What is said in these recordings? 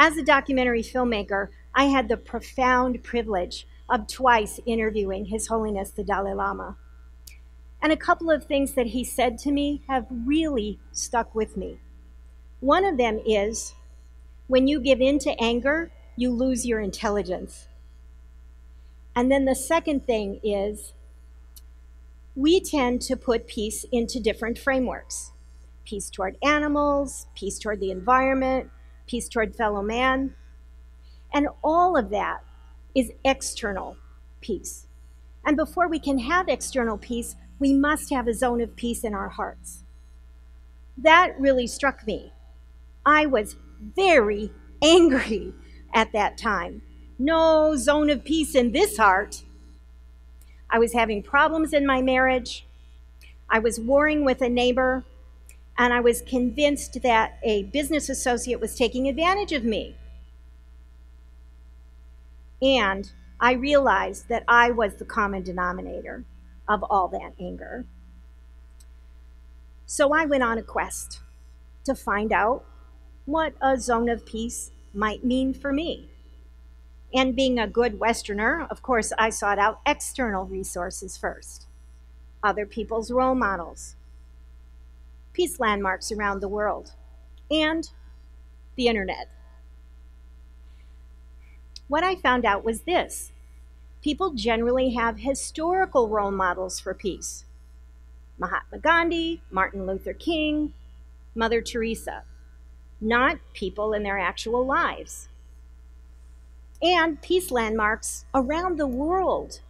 As a documentary filmmaker, I had the profound privilege of twice interviewing His Holiness the Dalai Lama. And a couple of things that he said to me have really stuck with me. One of them is, when you give in to anger, you lose your intelligence. And then the second thing is, we tend to put peace into different frameworks. Peace toward animals, peace toward the environment, peace toward fellow man. And all of that is external peace. And before we can have external peace, we must have a zone of peace in our hearts. That really struck me. I was very angry at that time. No zone of peace in this heart. I was having problems in my marriage. I was warring with a neighbor, and I was convinced that a business associate was taking advantage of me. And I realized that I was the common denominator of all that anger. So I went on a quest to find out what a zone of peace might mean for me. And being a good Westerner, of course, I sought out external resources first. Other people's role models, peace landmarks around the world, and the internet. What I found out was this: people generally have historical role models for peace. Mahatma Gandhi, Martin Luther King, Mother Teresa, not people in their actual lives. And peace landmarks around the world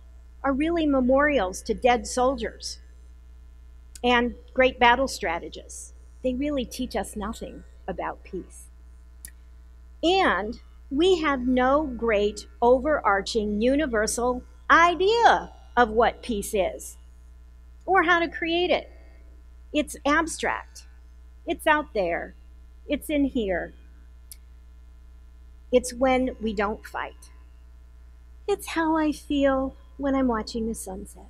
are really memorials to dead soldiers and great battle strategists. They really teach us nothing about peace. And we have no great overarching universal idea of what peace is or how to create it. It's abstract. It's out there. It's in here. It's when we don't fight. It's how I feel when I'm watching the sunset.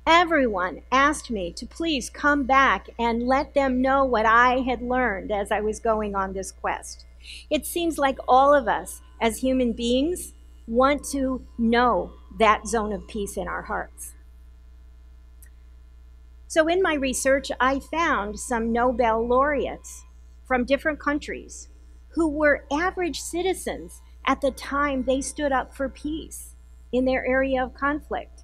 Everyone asked me to please come back and let them know what I had learned as I was going on this quest. It seems like all of us as human beings want to know that zone of peace in our hearts. So in my research, I found some Nobel laureates from different countries who were average citizens at the time they stood up for peace in their area of conflict.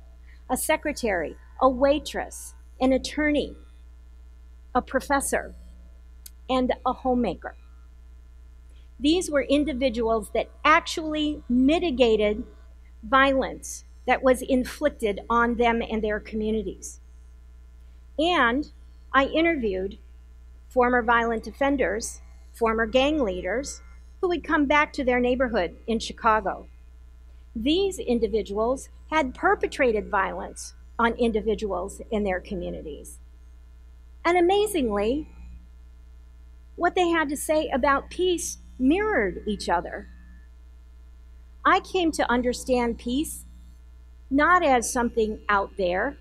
A secretary, a waitress, an attorney, a professor, and a homemaker. These were individuals that actually mitigated violence that was inflicted on them and their communities. And I interviewed former violent offenders, former gang leaders, who would come back to their neighborhood in Chicago. These individuals had perpetrated violence on individuals in their communities. And amazingly, what they had to say about peace mirrored each other. I came to understand peace not as something out there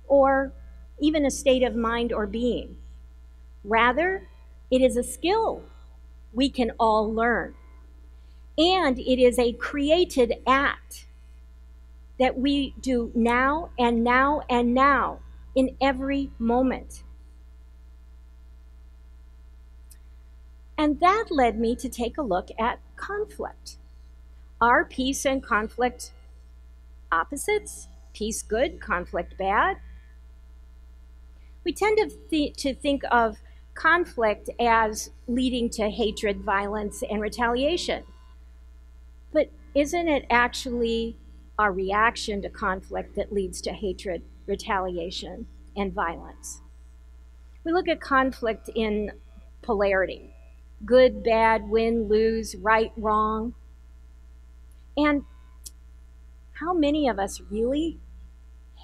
or even a state of mind or being. Rather, it is a skill we can all learn. And it is a created act that we do now and now and now in every moment. And that led me to take a look at conflict. Are peace and conflict opposites? Peace good, conflict bad? We tend to think of conflict as leading to hatred, violence, and retaliation. But isn't it actually our reaction to conflict that leads to hatred, retaliation, and violence? We look at conflict in polarity: good, bad, win, lose, right, wrong. And how many of us really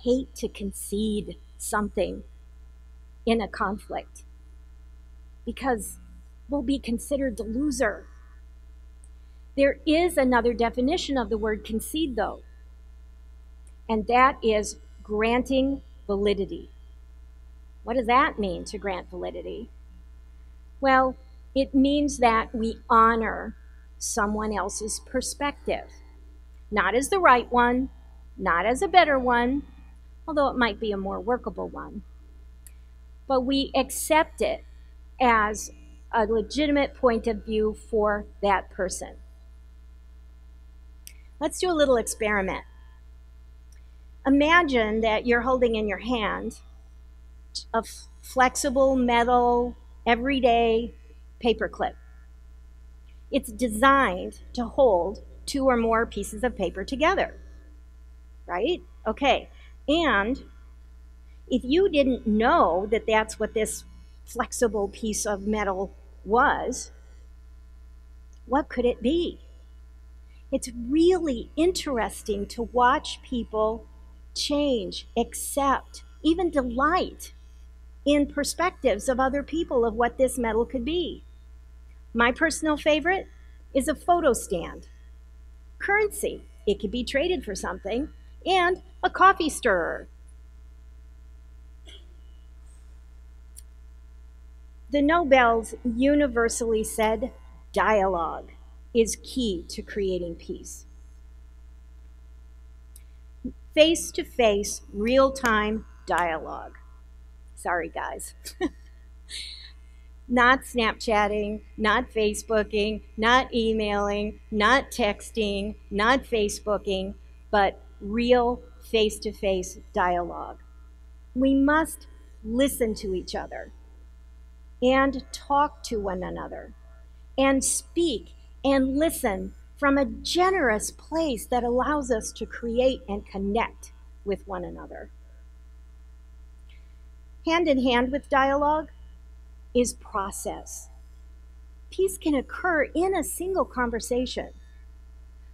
hate to concede something in a conflict because we'll be considered the loser? There is another definition of the word concede, though, and that is granting validity. What does that mean, to grant validity? Well, It means that we honor someone else's perspective, not as the right one, not as a better one, although it might be a more workable one, but we accept it as a legitimate point of view for that person. Let's do a little experiment. Imagine that you're holding in your hand a flexible metal, everyday paperclip. It's designed to hold 2 or more pieces of paper together, right? Okay, and if you didn't know that that's what this flexible piece of metal was, what could it be? It's really interesting to watch people change, accept, even delight in perspectives of other people of what this metal could be. My personal favorite is a photo stand. Currency, it could be traded for something, and a coffee stirrer. The Nobels universally said dialogue is key to creating peace. Face-to-face, real-time dialogue. Sorry, guys. Not Snapchatting, not Facebooking, not emailing, not texting, not Facebooking, but real face-to-face dialogue. We must listen to each other and talk to one another and speak and listen from a generous place that allows us to create and connect with one another. Hand in hand with dialogue is process. Peace can occur in a single conversation,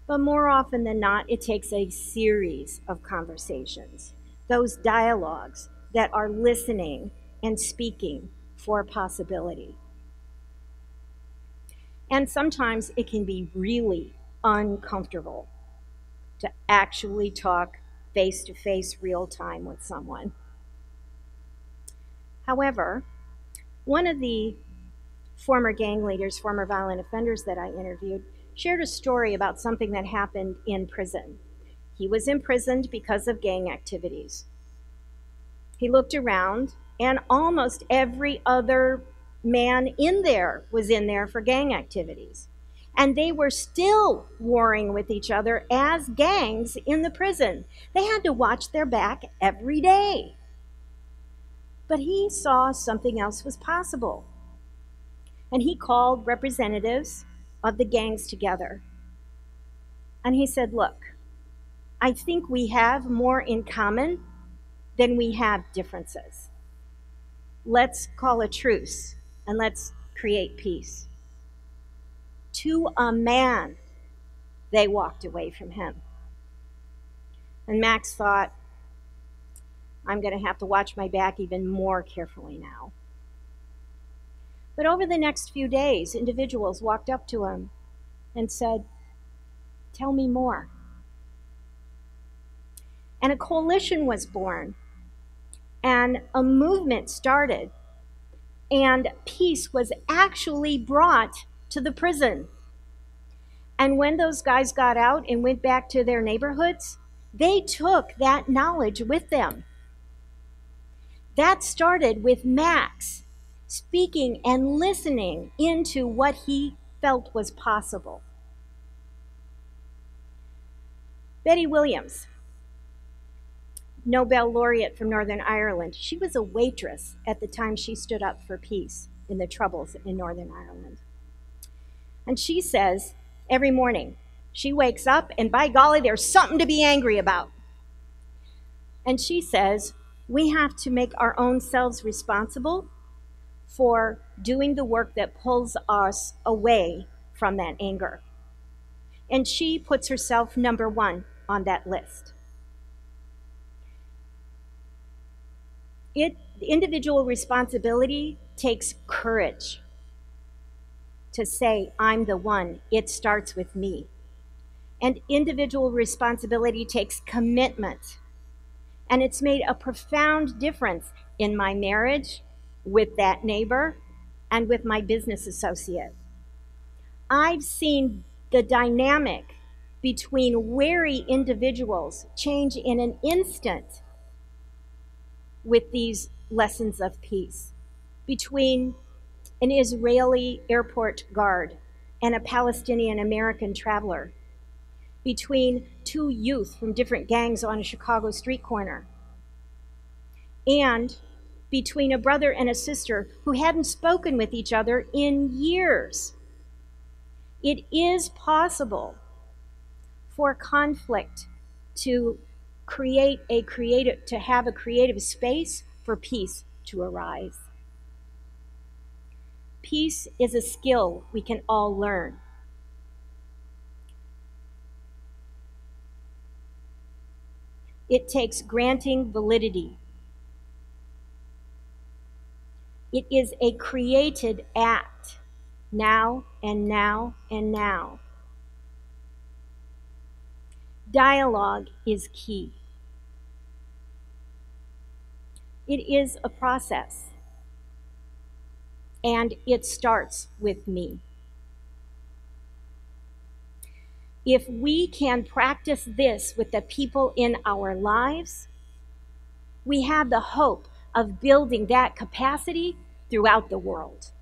but more often than not, it takes a series of conversations, those dialogues that are listening and speaking for possibility. And sometimes it can be really uncomfortable to actually talk face-to-face, real-time with someone. However, one of the former gang leaders, former violent offenders that I interviewed, shared a story about something that happened in prison. He was imprisoned because of gang activities. He looked around, and almost every other man in there was in there for gang activities. And they were still warring with each other as gangs in the prison. They had to watch their back every day. But he saw something else was possible. And he called representatives of the gangs together. And he said, look, I think we have more in common than we have differences. Let's call a truce and let's create peace. To a man, they walked away from him. And Max thought, I'm going to have to watch my back even more carefully now. But over the next few days, individuals walked up to him and said, tell me more. And a coalition was born, and a movement started, and peace was actually brought to the prison. And when those guys got out and went back to their neighborhoods, they took that knowledge with them. That started with Max speaking and listening into what he felt was possible. Betty Williams, Nobel laureate from Northern Ireland, she was a waitress at the time she stood up for peace in the Troubles in Northern Ireland. And she says every morning she wakes up and by golly, there's something to be angry about. And she says we have to make our own selves responsible for doing the work that pulls us away from that anger. And she puts herself number 1 on that list. Individual responsibility takes courage to say, I'm the one. It starts with me. And individual responsibility takes commitment. And it's made a profound difference in my marriage, with that neighbor, and with my business associate. I've seen the dynamic between wary individuals change in an instant with these lessons of peace, between an Israeli airport guard and a Palestinian American traveler, between two youth from different gangs on a Chicago street corner, and between a brother and a sister who hadn't spoken with each other in years. It is possible for conflict to have a creative space for peace to arise. Peace is a skill we can all learn. It takes granting validity. It is a created act, now and now and now. Dialogue is key. It is a process, and it starts with me. If we can practice this with the people in our lives, we have the hope of building that capacity throughout the world.